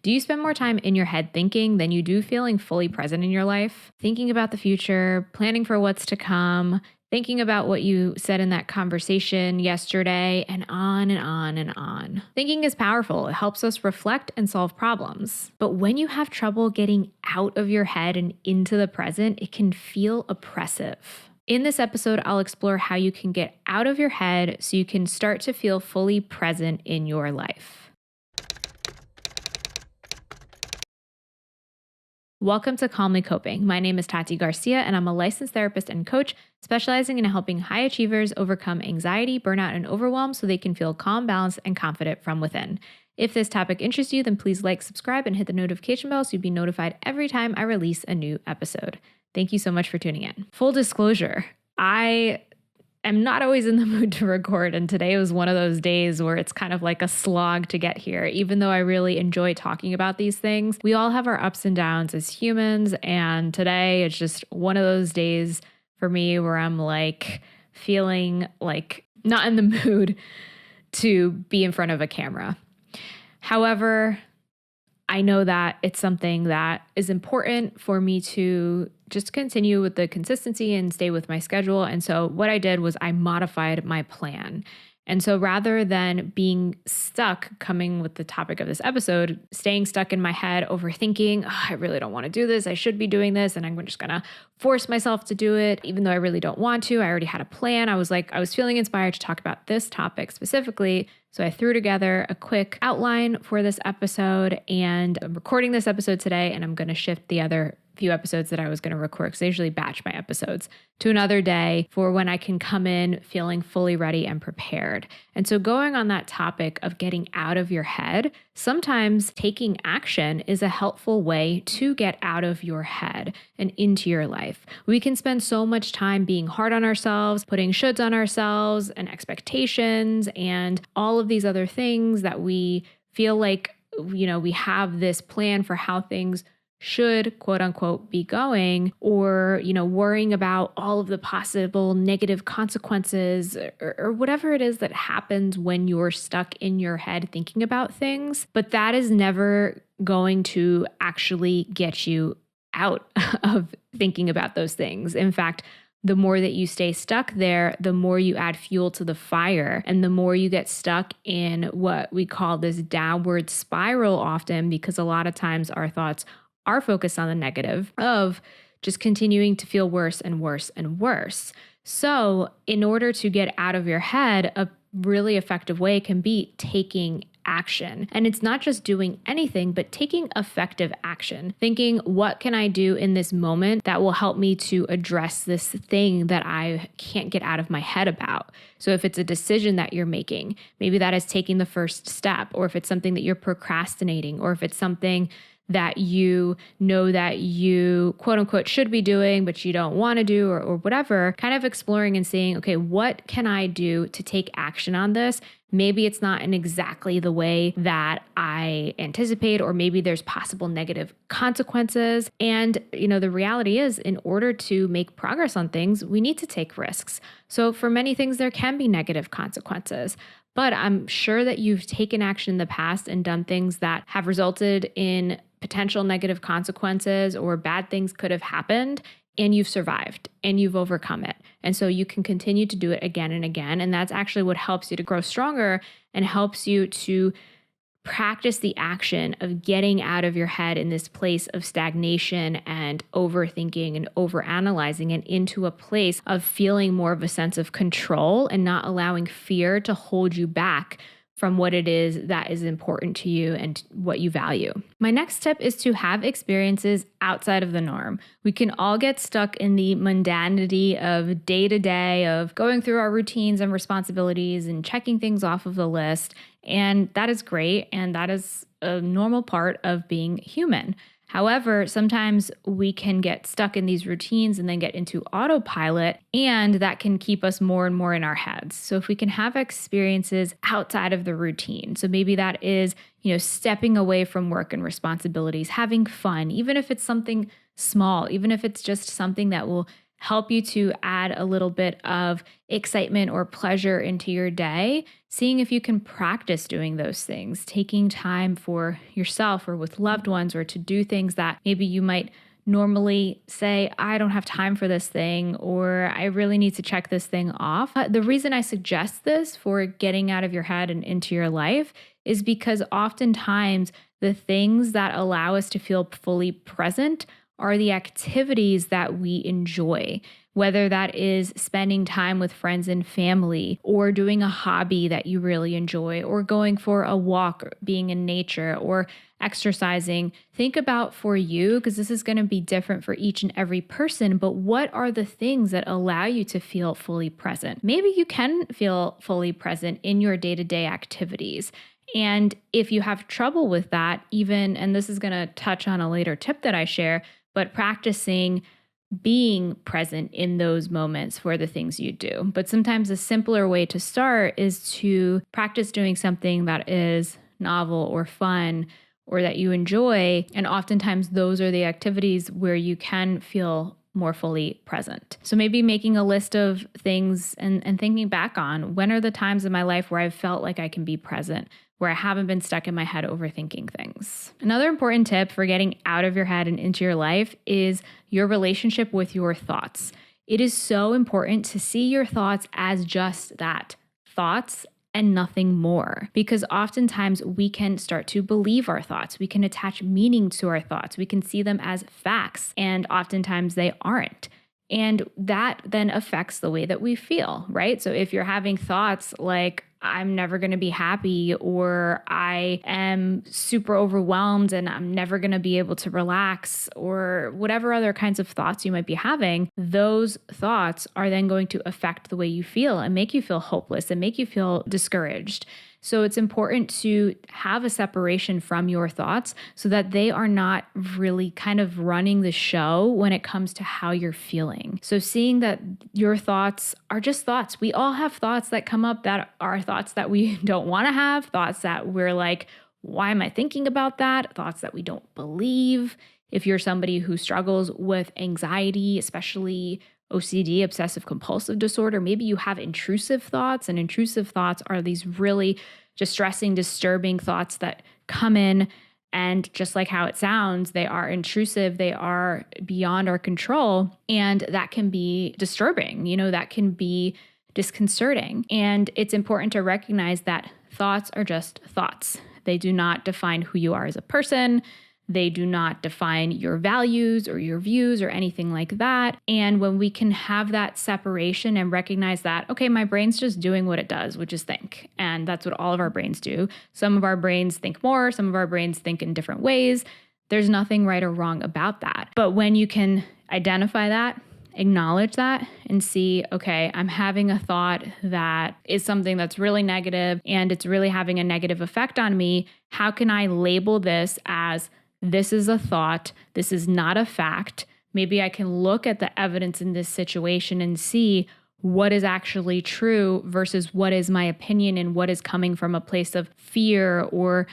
Do you spend more time in your head thinking than you do feeling fully present in your life? Thinking about the future, planning for what's to come, thinking about what you said in that conversation yesterday, and on and on and on. Thinking is powerful. It helps us reflect and solve problems. But when you have trouble getting out of your head and into the present, it can feel oppressive. In this episode, I'll explore how you can get out of your head so you can start to feel fully present in your life. Welcome to Calmly Coping. My name is Tati Garcia, and I'm a licensed therapist and coach specializing in helping high achievers overcome anxiety, burnout, and overwhelm so they can feel calm, balanced, and confident from within. If this topic interests you, then please like, subscribe, and hit the notification bell so you'll be notified every time I release a new episode. Thank you so much for tuning in. Full disclosure, I am not always in the mood to record, and today was one of those days where it's kind of like a slog to get here. Even though I really enjoy talking about these things, we all have our ups and downs as humans, and today it's just one of those days for me where I'm like feeling like not in the mood to be in front of a camera. However, I know that it's something that is important for me to just continue with the consistency and stay with my schedule. And so what I did was I modified my plan. And so rather than being stuck, coming with the topic of this episode, staying stuck in my head, overthinking, I really don't want to do this. I should be doing this. And I'm just going to force myself to do it, even though I really don't want to. I already had a plan. I was feeling inspired to talk about this topic specifically. So I threw together a quick outline for this episode, and I'm recording this episode today, and I'm going to shift the other few episodes that I was going to record, because I usually batch my episodes, to another day for when I can come in feeling fully ready and prepared. And so going on that topic of getting out of your head, sometimes taking action is a helpful way to get out of your head and into your life. We can spend so much time being hard on ourselves, putting shoulds on ourselves and expectations and all of these other things that we feel like, we have this plan for how things should, quote unquote, be going, or, worrying about all of the possible negative consequences or whatever it is that happens when you're stuck in your head thinking about things. But that is never going to actually get you out of thinking about those things. In fact, the more that you stay stuck there, the more you add fuel to the fire, and the more you get stuck in what we call this downward spiral often, because a lot of times our thoughts are focused on the negative of just continuing to feel worse and worse and worse. So in order to get out of your head, a really effective way can be taking action. And it's not just doing anything, but taking effective action. Thinking, what can I do in this moment that will help me to address this thing that I can't get out of my head about? So if it's a decision that you're making, maybe that is taking the first step, or if it's something that you're procrastinating, or if it's something that you know that you quote unquote should be doing, but you don't want to do, or whatever, kind of exploring and seeing, okay, what can I do to take action on this? Maybe it's not in exactly the way that I anticipate, or maybe there's possible negative consequences. And, the reality is, in order to make progress on things, we need to take risks. So for many things, there can be negative consequences. But I'm sure that you've taken action in the past and done things that have resulted in potential negative consequences, or bad things could have happened, and you've survived and you've overcome it. And so you can continue to do it again and again. And that's actually what helps you to grow stronger and helps you to practice the action of getting out of your head in this place of stagnation and overthinking and overanalyzing, and into a place of feeling more of a sense of control and not allowing fear to hold you back from what it is that is important to you and what you value. My next tip is to have experiences outside of the norm. We can all get stuck in the mundanity of day to day, of going through our routines and responsibilities and checking things off of the list. And that is great. And that is a normal part of being human. However, sometimes we can get stuck in these routines and then get into autopilot, and that can keep us more and more in our heads. So if we can have experiences outside of the routine, so maybe that is, stepping away from work and responsibilities, having fun, even if it's something small, even if it's just something that will help you to add a little bit of excitement or pleasure into your day, seeing if you can practice doing those things, taking time for yourself or with loved ones, or to do things that maybe you might normally say, I don't have time for this thing, or I really need to check this thing off. The reason I suggest this for getting out of your head and into your life is because oftentimes the things that allow us to feel fully present are the activities that we enjoy, whether that is spending time with friends and family, or doing a hobby that you really enjoy, or going for a walk, or being in nature, or exercising. Think about for you, because this is going to be different for each and every person, but what are the things that allow you to feel fully present? Maybe you can feel fully present in your day-to-day activities. And if you have trouble with that, even, and this is going to touch on a later tip that I share, but practicing being present in those moments for the things you do. But sometimes a simpler way to start is to practice doing something that is novel or fun or that you enjoy. And oftentimes those are the activities where you can feel more fully present. So maybe making a list of things and thinking back on, when are the times in my life where I've felt like I can be present, where I haven't been stuck in my head overthinking things. Another important tip for getting out of your head and into your life is your relationship with your thoughts. It is so important to see your thoughts as just that, thoughts and nothing more. Because oftentimes we can start to believe our thoughts. We can attach meaning to our thoughts. We can see them as facts, and oftentimes they aren't. And that then affects the way that we feel, right? So if you're having thoughts like, I'm never going to be happy, or I am super overwhelmed and I'm never going to be able to relax, or whatever other kinds of thoughts you might be having, those thoughts are then going to affect the way you feel and make you feel hopeless and make you feel discouraged. So it's important to have a separation from your thoughts so that they are not really kind of running the show when it comes to how you're feeling. So seeing that your thoughts are just thoughts. We all have thoughts that come up that are thoughts that we don't want to have, thoughts that we're like, why am I thinking about that? Thoughts that we don't believe. If you're somebody who struggles with anxiety, especially OCD, obsessive compulsive disorder, maybe you have intrusive thoughts, and intrusive thoughts are these really distressing, disturbing thoughts that come in, and just like how it sounds, they are intrusive, they are beyond our control, and that can be disturbing, that can be disconcerting. And it's important to recognize that thoughts are just thoughts. They do not define who you are as a person. They do not define your values or your views or anything like that. And when we can have that separation and recognize that, okay, my brain's just doing what it does, which is think. And that's what all of our brains do. Some of our brains think more, some of our brains think in different ways. There's nothing right or wrong about that. But when you can identify that, acknowledge that, and see, okay, I'm having a thought that is something that's really negative and it's really having a negative effect on me. How can I label this as, this is a thought, this is not a fact? Maybe I can look at the evidence in this situation and see what is actually true versus what is my opinion and what is coming from a place of fear or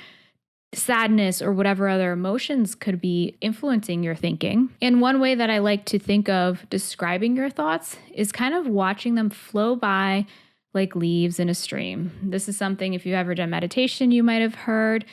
sadness or whatever other emotions could be influencing your thinking. And one way that I like to think of describing your thoughts is kind of watching them flow by like leaves in a stream. This is something, if you've ever done meditation, you might have heard.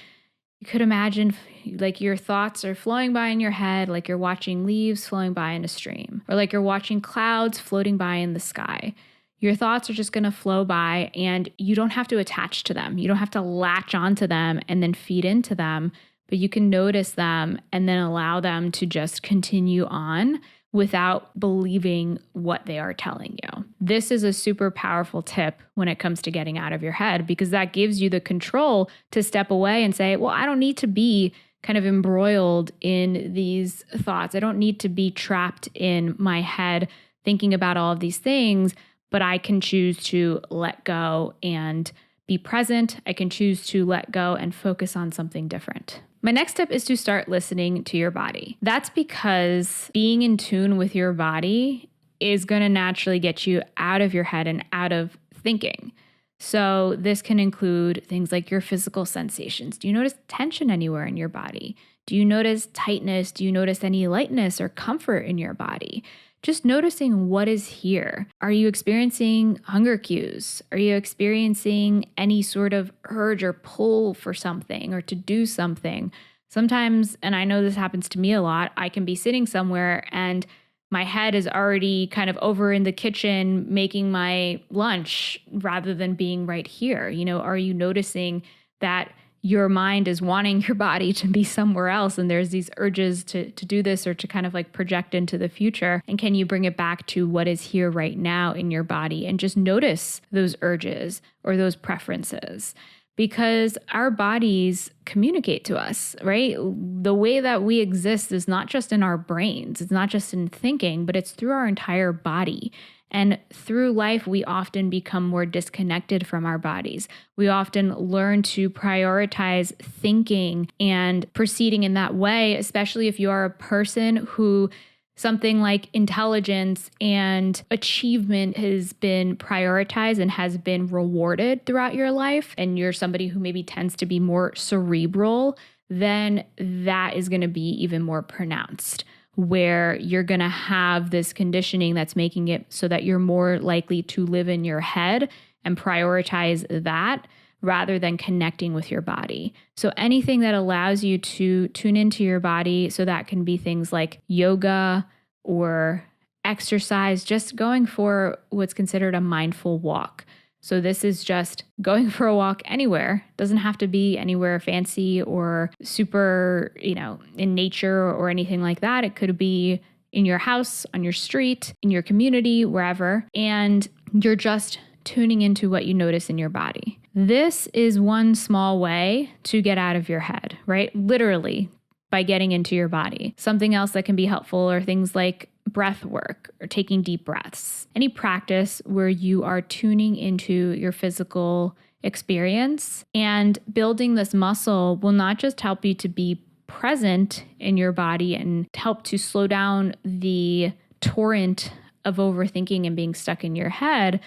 You could imagine like your thoughts are flowing by in your head, like you're watching leaves flowing by in a stream, or like you're watching clouds floating by in the sky. Your thoughts are just going to flow by, and you don't have to attach to them. You don't have to latch onto them and then feed into them, but you can notice them and then allow them to just continue on without believing what they are telling you. This is a super powerful tip when it comes to getting out of your head, because that gives you the control to step away and say, well, I don't need to be kind of embroiled in these thoughts. I don't need to be trapped in my head thinking about all of these things, but I can choose to let go and be present. I can choose to let go and focus on something different. My next tip is to start listening to your body. That's because being in tune with your body is going to naturally get you out of your head and out of thinking. So this can include things like your physical sensations. Do you notice tension anywhere in your body? Do you notice tightness? Do you notice any lightness or comfort in your body? just noticing what is here. Are you experiencing hunger cues? Are you experiencing any sort of urge or pull for something or to do something? Sometimes, and I know this happens to me a lot, I can be sitting somewhere and my head is already kind of over in the kitchen making my lunch rather than being right here. Are you noticing that your mind is wanting your body to be somewhere else and there's these urges to do this or to kind of like project into the future? And can you bring it back to what is here right now in your body and just notice those urges or those preferences? Because our bodies communicate to us, right? The way that we exist is not just in our brains, it's not just in thinking, but it's through our entire body. And through life, we often become more disconnected from our bodies. We often learn to prioritize thinking and proceeding in that way, especially if you are a person who something like intelligence and achievement has been prioritized and has been rewarded throughout your life, and you're somebody who maybe tends to be more cerebral, then that is going to be even more pronounced, where you're going to have this conditioning that's making it so that you're more likely to live in your head and prioritize that rather than connecting with your body. So anything that allows you to tune into your body, so that can be things like yoga or exercise, just going for what's considered a mindful walk. So this is just going for a walk anywhere. It doesn't have to be anywhere fancy or super, in nature or anything like that. It could be in your house, on your street, in your community, wherever. And you're just tuning into what you notice in your body. This is one small way to get out of your head, right? Literally, by getting into your body. Something else that can be helpful are things like breath work or taking deep breaths. Any practice where you are tuning into your physical experience and building this muscle will not just help you to be present in your body and help to slow down the torrent of overthinking and being stuck in your head,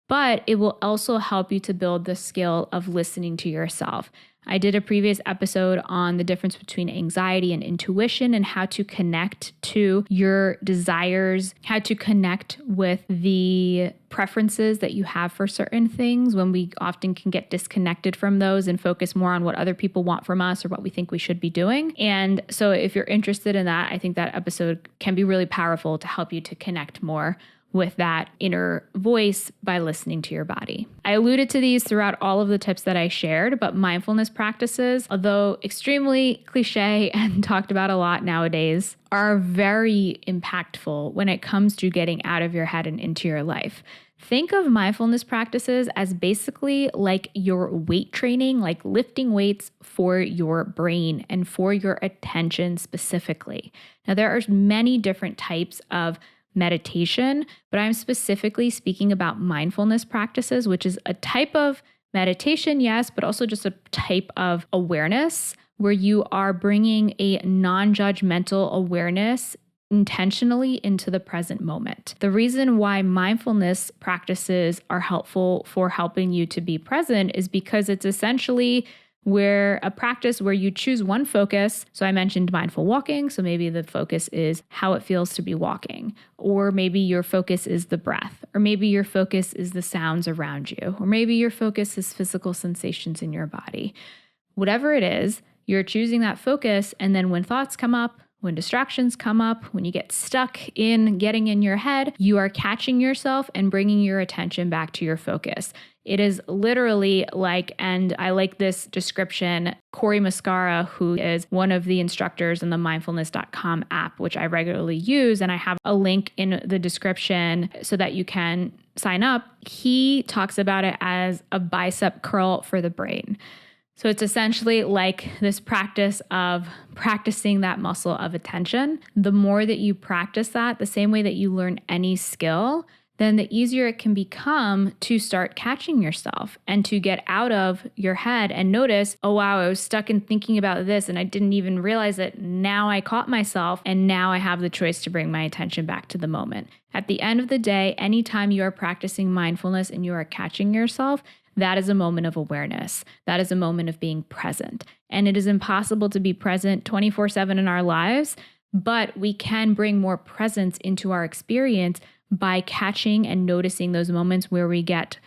but it will also help you to build the skill of listening to yourself. I did a previous episode on the difference between anxiety and intuition and how to connect to your desires, how to connect with the preferences that you have for certain things when we often can get disconnected from those and focus more on what other people want from us or what we think we should be doing. And so if you're interested in that, I think that episode can be really powerful to help you to connect more with that inner voice by listening to your body. I alluded to these throughout all of the tips that I shared, but mindfulness practices, although extremely cliche and talked about a lot nowadays, are very impactful when it comes to getting out of your head and into your life. Think of mindfulness practices as basically like your weight training, like lifting weights for your brain and for your attention specifically. Now, there are many different types of meditation, but I'm specifically speaking about mindfulness practices, which is a type of meditation, yes, but also just a type of awareness where you are bringing a non-judgmental awareness intentionally into the present moment. The reason why mindfulness practices are helpful for helping you to be present is because it's essentially where a practice where you choose one focus. So I mentioned mindful walking. So maybe the focus is how it feels to be walking, or maybe your focus is the breath, or maybe your focus is the sounds around you, or maybe your focus is physical sensations in your body. Whatever it is, you're choosing that focus. And then when thoughts come up, when distractions come up, when you get stuck in getting in your head, you are catching yourself and bringing your attention back to your focus. It is literally like, and I like this description, Corey Muscara, who is one of the instructors in the mindfulness.com app, which I regularly use, and I have a link in the description so that you can sign up. He talks about it as a bicep curl for the brain. So it's essentially like this practice of practicing that muscle of attention. The more that you practice that, the same way that you learn any skill, then the easier it can become to start catching yourself and to get out of your head and notice, oh wow, I was stuck in thinking about this and I didn't even realize it. Now I caught myself and now I have the choice to bring my attention back to the moment. At the end of the day, anytime you are practicing mindfulness and you are catching yourself, that is a moment of awareness. That is a moment of being present. And it is impossible to be present 24/7 in our lives but we can bring more presence into our experience by catching and noticing those moments where we get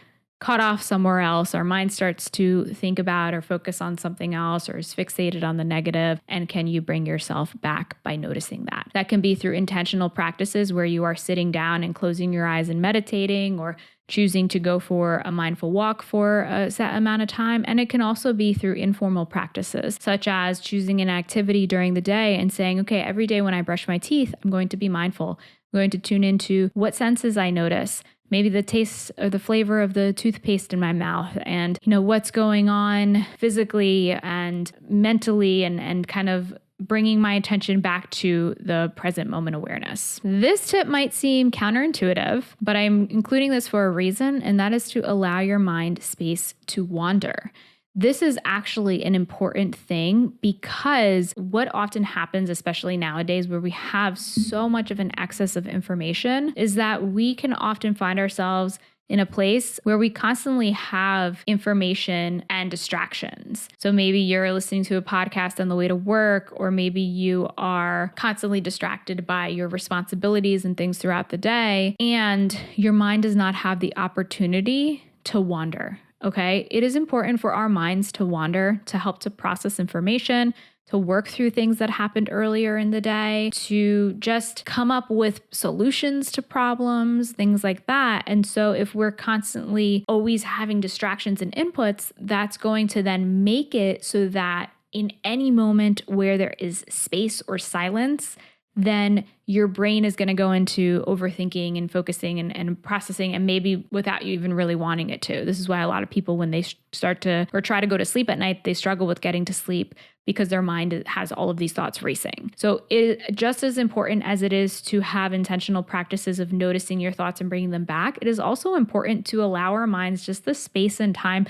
caught off somewhere else. Our mind starts to think about or focus on something else or is fixated on the negative. And can you bring yourself back by noticing that? That can be through intentional practices where you are sitting down and closing your eyes and meditating, or choosing to go for a mindful walk for a set amount of time. And it can also be through informal practices, such as choosing an activity during the day and saying, okay, every day when I brush my teeth, I'm going to be mindful. I'm going to tune into what senses I notice. Maybe the taste or the flavor of the toothpaste in my mouth, and what's going on physically and mentally, and kind of bringing my attention back to the present moment awareness. This tip might seem counterintuitive, but I'm including this for a reason, and that is to allow your mind space to wander. This is actually an important thing, because what often happens, especially nowadays where we have so much of an excess of information, is that we can often find ourselves in a place where we constantly have information and distractions. So maybe you're listening to a podcast on the way to work, or maybe you are constantly distracted by your responsibilities and things throughout the day, and your mind does not have the opportunity to wander. Okay, it is important for our minds to wander, to help to process information, to work through things that happened earlier in the day, to just come up with solutions to problems, things like that. And so if we're constantly always having distractions and inputs, that's going to then make it so that in any moment where there is space or silence, then your brain is going to go into overthinking and focusing and processing, and maybe without you even really wanting it to. This is why a lot of people, when they start to or try to go to sleep at night, they struggle with getting to sleep, because their mind has all of these thoughts racing. So it just as important as it is to have intentional practices of noticing your thoughts and bringing them back, it is also important to allow our minds just the space and time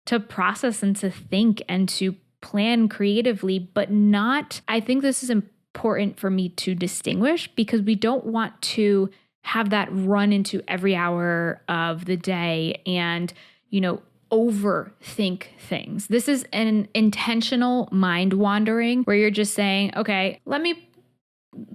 to process and to think and to plan creatively, but not, I think this is important for me to distinguish, because we don't want to have that run into every hour of the day and, overthink things. This is an intentional mind wandering where you're just saying, okay, let me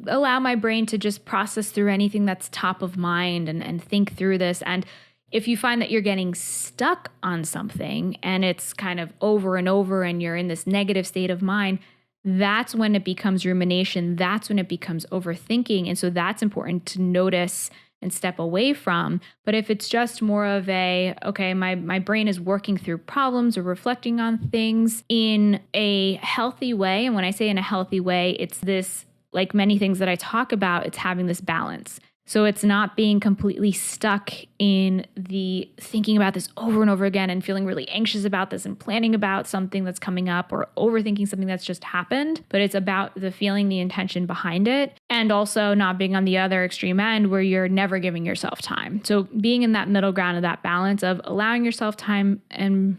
allow my brain to just process through anything that's top of mind and think through this. And if you find that you're getting stuck on something and it's kind of over and over and you're in this negative state of mind, that's when it becomes rumination. That's when it becomes overthinking. And so that's important to notice and step away from. But if it's just more of a, okay, my brain is working through problems or reflecting on things in a healthy way. And when I say in a healthy way, it's this, like many things that I talk about, it's having this balance. So it's not being completely stuck in the thinking about this over and over again and feeling really anxious about this and planning about something that's coming up or overthinking something that's just happened. But it's about the feeling, the intention behind it, and also not being on the other extreme end where you're never giving yourself time. So being in that middle ground of that balance of allowing yourself time and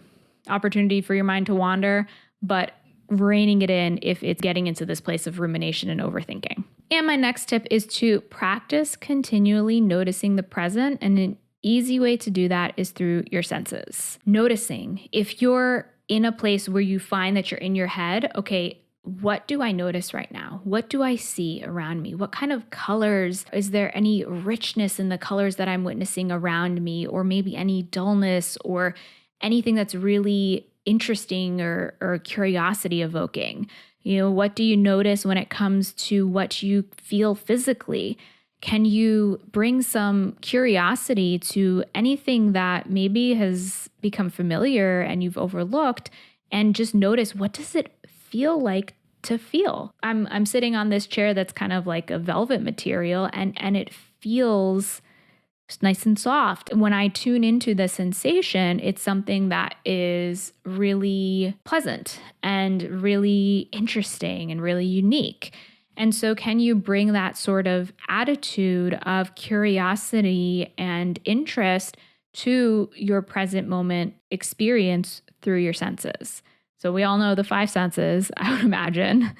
opportunity for your mind to wander, but reining it in if it's getting into this place of rumination and overthinking. And my next tip is to practice continually noticing the present. And an easy way to do that is through your senses. Noticing. If you're in a place where you find that you're in your head, okay, what do I notice right now? What do I see around me? What kind of colors? Is there any richness in the colors that I'm witnessing around me? Or maybe any dullness or anything that's really interesting or curiosity evoking? What do you notice when it comes to what you feel physically? Can you bring some curiosity to anything that maybe has become familiar and you've overlooked, and just notice, what does it feel like to feel? I'm sitting on this chair that's kind of like a velvet material, and it feels nice and soft. When I tune into the sensation, it's something that is really pleasant and really interesting and really unique. And so can you bring that sort of attitude of curiosity and interest to your present moment experience through your senses? So we all know the five senses, I would imagine.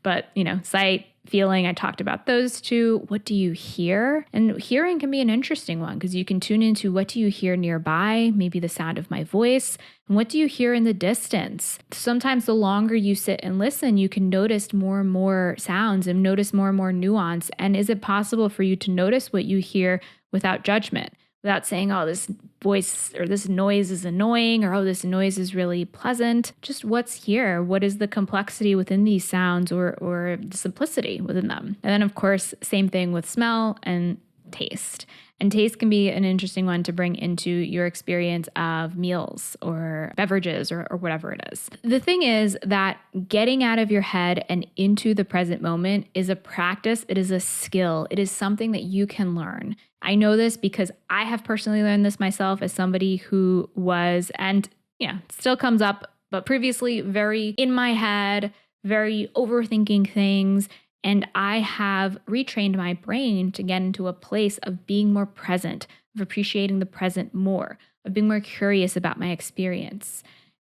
But, sight, feeling, I talked about those two. What do you hear? And hearing can be an interesting one because you can tune into what do you hear nearby, maybe the sound of my voice, and what do you hear in the distance? Sometimes the longer you sit and listen, you can notice more and more sounds and notice more and more nuance. And is it possible for you to notice what you hear without judgment? Without saying, oh, this voice or this noise is annoying, or oh, this noise is really pleasant. Just what's here? What is the complexity within these sounds or the simplicity within them? And then, of course, same thing with smell and taste. And taste can be an interesting one to bring into your experience of meals or beverages or whatever it is. The thing is that getting out of your head and into the present moment is a practice. It is a skill. It is something that you can learn. I know this because I have personally learned this myself as somebody who was, and still comes up, but previously very in my head, very overthinking things. And I have retrained my brain to get into a place of being more present, of appreciating the present more, of being more curious about my experience.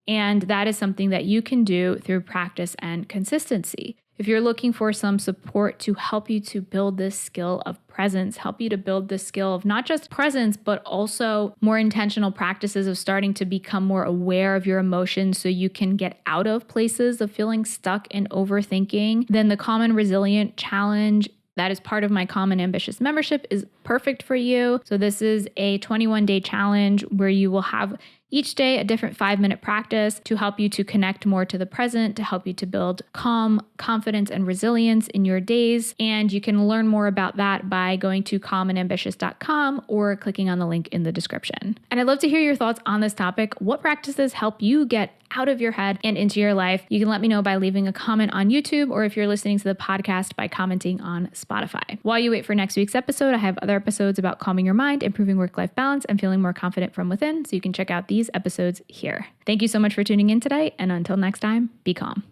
And that is something that you can do through practice and consistency. If you're looking for some support to help you to build this skill of presence, help you to build this skill of not just presence, but also more intentional practices of starting to become more aware of your emotions so you can get out of places of feeling stuck in overthinking, then the Calm and Resilient Challenge that is part of my Calm and Ambitious membership is perfect for you. So this is a 21-day challenge where you will have each day a different 5-minute practice to help you to connect more to the present, to help you to build calm, confidence, and resilience in your days. And you can learn more about that by going to calmandambitious.com or clicking on the link in the description. And I'd love to hear your thoughts on this topic. What practices help you get out of your head and into your life? You can let me know by leaving a comment on YouTube, or if you're listening to the podcast, by commenting on Spotify. While you wait for next week's episode, I have other episodes about calming your mind, improving work-life balance, and feeling more confident from within, so you can check out these episodes here. Thank you so much for tuning in today, and until next time, be calm.